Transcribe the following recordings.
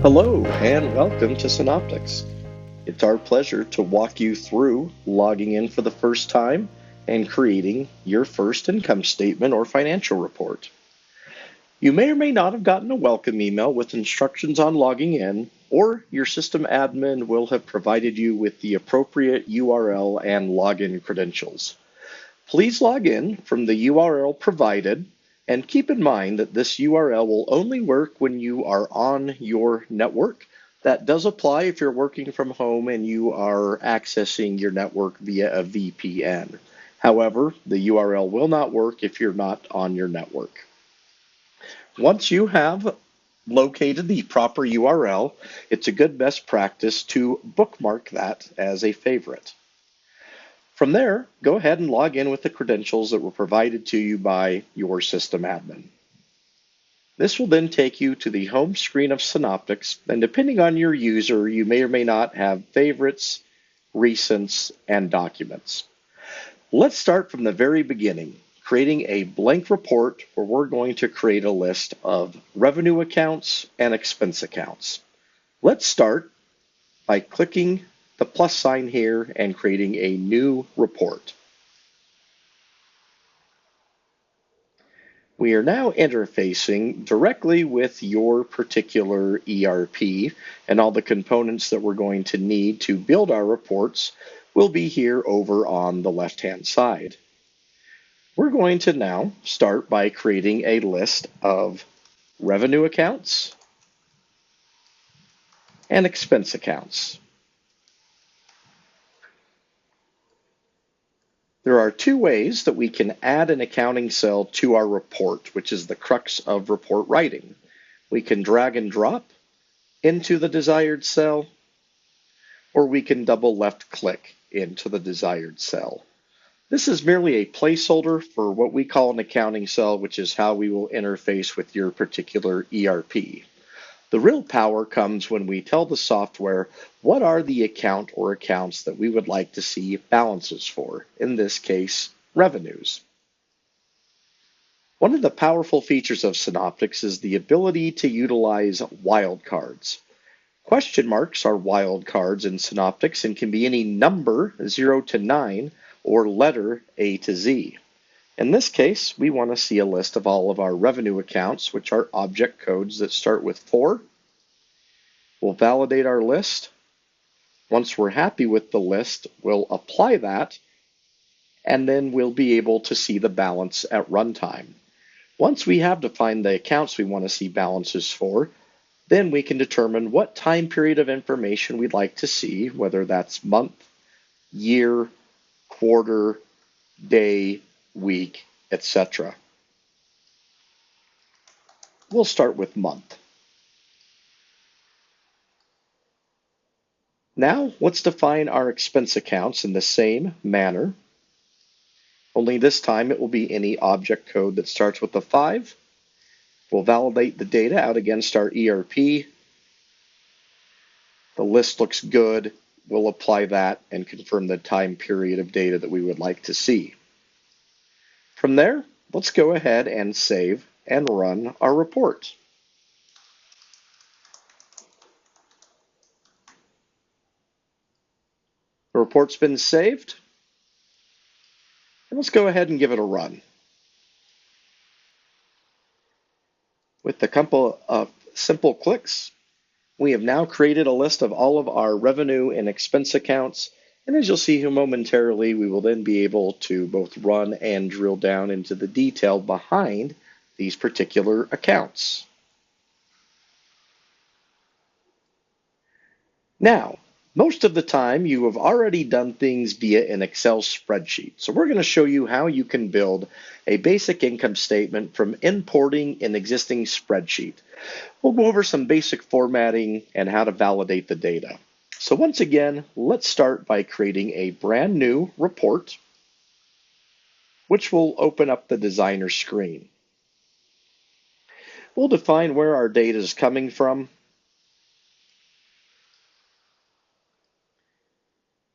Hello and welcome to Synoptix. It's our pleasure to walk you through logging in for the first time and creating your first income statement or financial report. You may or may not have gotten a welcome email with instructions on logging in, or your system admin will have provided you with the appropriate URL and login credentials. Please log in from the URL provided, and keep in mind that this URL will only work when you are on your network. That does apply if you're working from home and you are accessing your network via a VPN. However, the URL will not work if you're not on your network. Once you have located the proper URL, it's a good best practice to bookmark that as a favorite. From there, go ahead and log in with the credentials that were provided to you by your system admin. This will then take you to the home screen of Synoptix, and depending on your user, you may or may not have favorites, recents, and documents. Let's start from the very beginning, creating a blank report where we're going to create a list of revenue accounts and expense accounts. Let's start by clicking the plus sign here and creating a new report. We are now interfacing directly with your particular ERP, and all the components that we're going to need to build our reports will be here over on the left-hand side. We're going to now start by creating a list of revenue accounts and expense accounts. There are two ways that we can add an accounting cell to our report, which is the crux of report writing. We can drag and drop into the desired cell, or we can double left click into the desired cell. This is merely a placeholder for what we call an accounting cell, which is how we will interface with your particular ERP. The real power comes when we tell the software what are the account or accounts that we would like to see balances for, in this case, revenues. One of the powerful features of Synoptix is the ability to utilize wildcards. Question marks are wildcards in Synoptix and can be any number 0 to 9 or letter A to Z. In this case, we want to see a list of all of our revenue accounts, which are object codes that start with 4. We'll validate our list. Once we're happy with the list, we'll apply that, and then we'll be able to see the balance at runtime. Once we have defined the accounts we want to see balances for, then we can determine what time period of information we'd like to see, whether that's month, year, quarter, day, week, etc. We'll start with month. Now let's define our expense accounts in the same manner, only this time it will be any object code that starts with a 5. We'll validate the data out against our ERP. The list looks good. We'll apply that and confirm the time period of data that we would like to see. From there, let's go ahead and save and run our report. The report's been saved. And let's go ahead and give it a run. With a couple of simple clicks, we have now created a list of all of our revenue and expense accounts. And as you'll see here momentarily, we will then be able to both run and drill down into the detail behind these particular accounts. Now, most of the time you have already done things via an Excel spreadsheet. So we're going to show you how you can build a basic income statement from importing an existing spreadsheet. We'll go over some basic formatting and how to validate the data. So once again, let's start by creating a brand new report, which will open up the designer screen. We'll define where our data is coming from.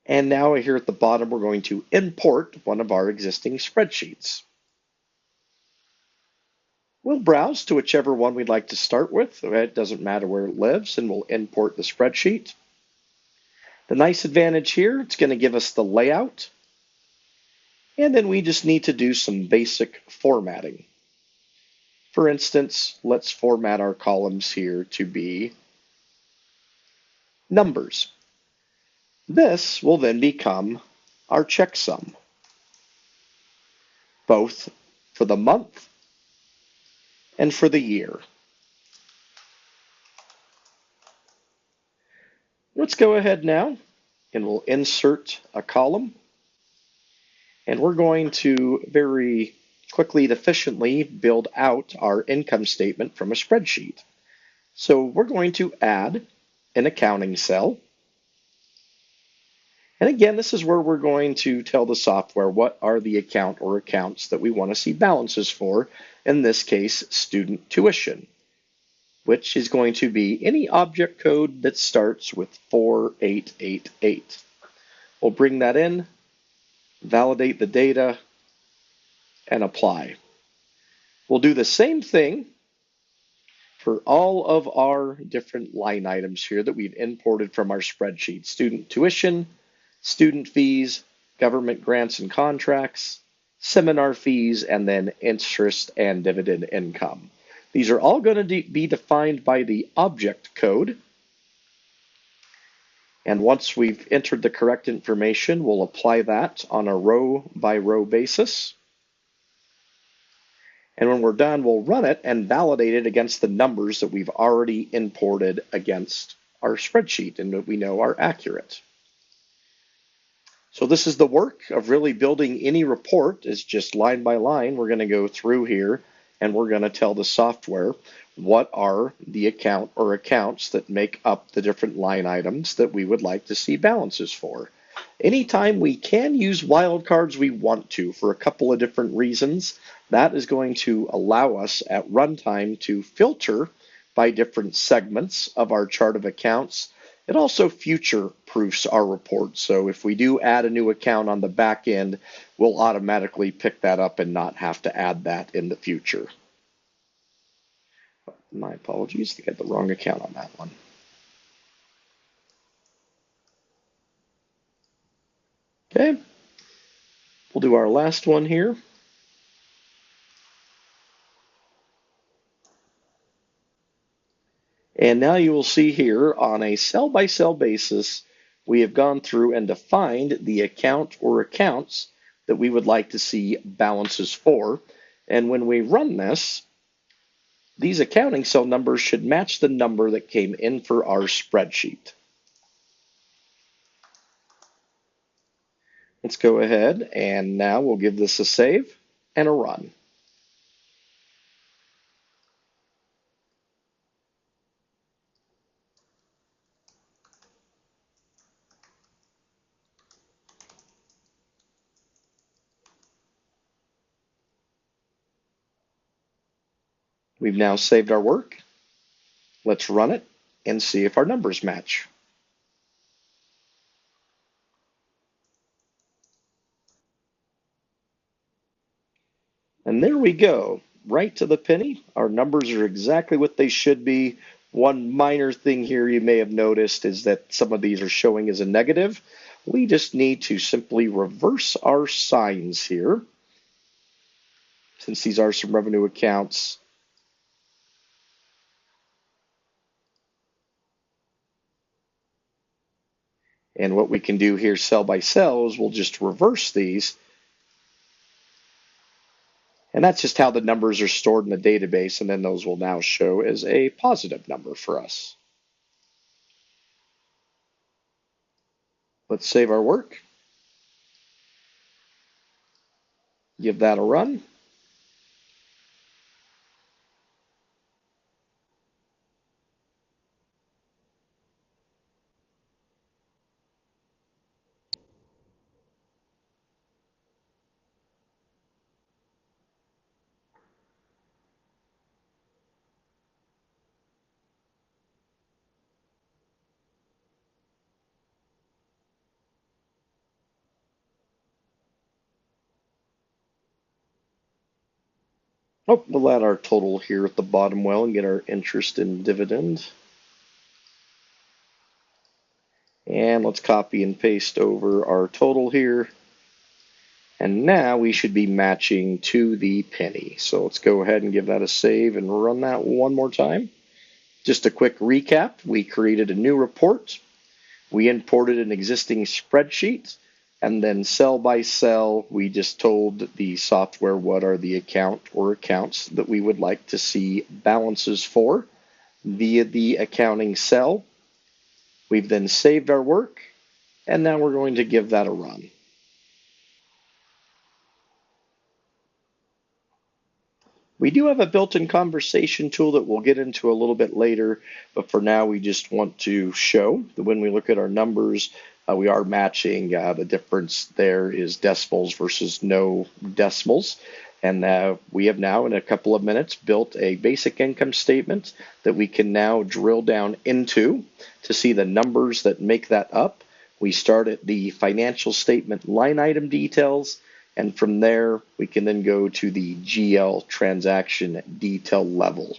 And now here at the bottom, we're going to import one of our existing spreadsheets. We'll browse to whichever one we'd like to start with. It doesn't matter where it lives, and we'll import the spreadsheet. The nice advantage here, it's going to give us the layout, and then we just need to do some basic formatting. For instance, let's format our columns here to be numbers. This will then become our checksum, both for the month and for the year. Let's go ahead now and we'll insert a column. And we're going to very quickly and efficiently build out our income statement from a spreadsheet. So we're going to add an accounting cell. And again, this is where we're going to tell the software what are the account or accounts that we want to see balances for, in this case, student tuition, which is going to be any object code that starts with 4888. We'll bring that in, validate the data, and apply. We'll do the same thing for all of our different line items here that we've imported from our spreadsheet: student tuition, student fees, government grants and contracts, seminar fees, and then interest and dividend income. These are all going to be defined by the object code. And once we've entered the correct information, we'll apply that on a row by row basis. And when we're done, we'll run it and validate it against the numbers that we've already imported against our spreadsheet and that we know are accurate. So this is the work of really building any report. Is just line by line. We're going to go through here and we're going to tell the software what are the account or accounts that make up the different line items that we would like to see balances for. Anytime we can use wildcards, we want to, for a couple of different reasons. That is going to allow us at runtime to filter by different segments of our chart of accounts. It also future-proofs our report. So if we do add a new account on the back end, we'll automatically pick that up and not have to add that in the future. My apologies, I got the wrong account on that one. Okay, we'll do our last one here. And now you will see here on a cell-by-cell basis, we have gone through and defined the account or accounts that we would like to see balances for. And when we run this, these accounting cell numbers should match the number that came in for our spreadsheet. Let's go ahead and now we'll give this a save and a run. We've now saved our work. Let's run it and see if our numbers match. And there we go, right to the penny. Our numbers are exactly what they should be. One minor thing here you may have noticed is that some of these are showing as a negative. We just need to simply reverse our signs here. Since these are some revenue accounts, and what we can do here cell by cell is we'll just reverse these. And that's just how the numbers are stored in the database, and then those will now show as a positive number for us. Let's save our work. Give that a run. Oh, we'll add our total here at the bottom well and get our interest and dividend. And let's copy and paste over our total here. And now we should be matching to the penny. So let's go ahead and give that a save and run that one more time. Just a quick recap. We created a new report. We imported an existing spreadsheet. And then cell by cell, we just told the software what are the account or accounts that we would like to see balances for via the accounting cell. We've then saved our work, and now we're going to give that a run. We do have a built-in conversation tool that we'll get into a little bit later, but for now we just want to show that when we look at our numbers, we are matching. The difference there is decimals versus no decimals. And we have now, in a couple of minutes, built a basic income statement that we can now drill down into to see the numbers that make that up. We start at the financial statement line item details, and from there, we can then go to the GL transaction detail level.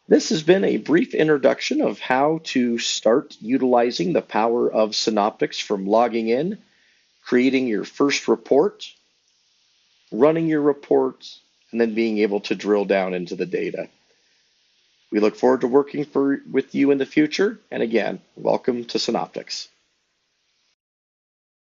This has been a brief introduction of how to start utilizing the power of Synoptix, from logging in, creating your first report, running your reports, and then being able to drill down into the data. We look forward to working with you in the future. And again, welcome to Synoptix.